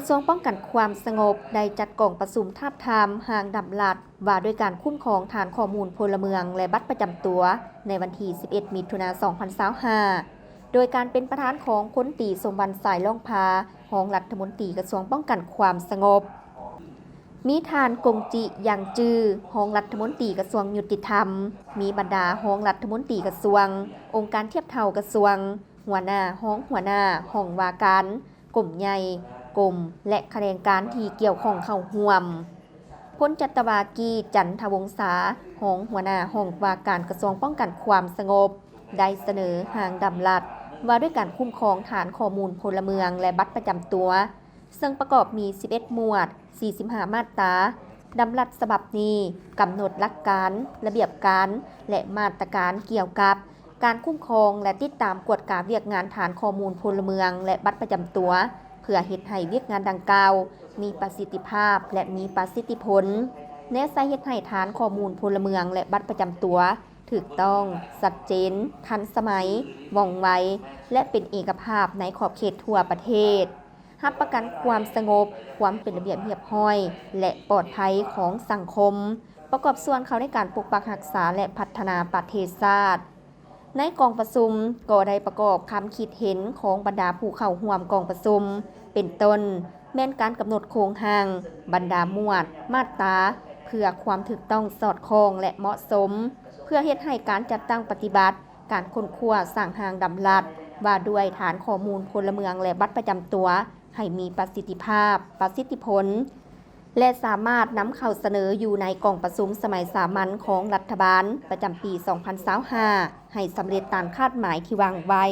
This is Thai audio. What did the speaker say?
ระทรวงป้องกันความสงบได้จัดกองประชุมทาบทามหางดำลัดว่าด้วยการคุ้มครองฐานข้อมูลพลเมืองและบัตรประจำตัวในวันที่ 11 มิถุนายน 2025 โดยการเป็นประธานของพลตรีสมบัติสายล่องพารองรัฐมนตรีกระทรวงป้องกันความสงบ มีทานกงจิยังจือรองรัฐมนตรีกระทรวงยุติธรรม มีบรรดารองรัฐมนตรีกระทรวง องค์การเทียบเท่ากระทรวง หัวหน้าห้องว่าการกลุ่มใหญ่กลุ่มและคะแนนการที่เกี่ยวข้องเข้าร่วมพลจัตวากีจันทวงศารองหัวหน้าห้องว่าการกระทรวงป้องกันความสงบได้เสนอหางดำลัดว่าด้วยการคุ้มครองฐานข้อมูลพลเมืองและบัตรประจำตัวซึ่งประกอบมี 11 หมวด 45 มาตราดำรัสฉบับนี้กำหนดหลักการระเบียบการและมาตรการเกี่ยวกับการคุ้มครองและติดตามกวดกาเวียกงานฐานข้อมูลพลเมืองและบัตรประจำตัวเพื่อเฮ็ดให้เวียกงานดังกล่าวมีประสิทธิภาพและมีประสิทธิผลแนวใช้เฮ็ดให้ฐานข้อมูลพลเมืองและบัตรประจำตัวถูกต้องชัดเจนทันสมัยว่องไวและเป็นเอกภาพในขอบเขตทั่วประเทศรับประกันความสงบความเป็นระเบียบเรียบร้อยและปลอดภัยของสังคมประกอบส่วนเขาในการปกปักรักษาและพัฒนาประเทศชาติในกองประชุมก็ได้ประกอบคำคิดเห็นของบรรดาผู้เข้าร่วมกองประชุมเป็นต้นแม่นการกำหนดโครงห่างบรรดาหมวดมาตราเพื่อความถูกต้องสอดคล้องและเหมาะสมเพื่อเฮ็ดให้การจัดตั้งปฏิบัติการค้นคว้าสร้างหางดำลัดว่าด้วยฐานข้อมูลพลเมืองและบัตรประจำตัวให้มีประสิทธิภาพประสิทธิผลและสามารถนำเข้าเสนออยู่ในกองประชุมสมัยสามัญของรัฐบาลประจำปี 2025 ให้สำเร็จตามคาดหมายที่วางไว้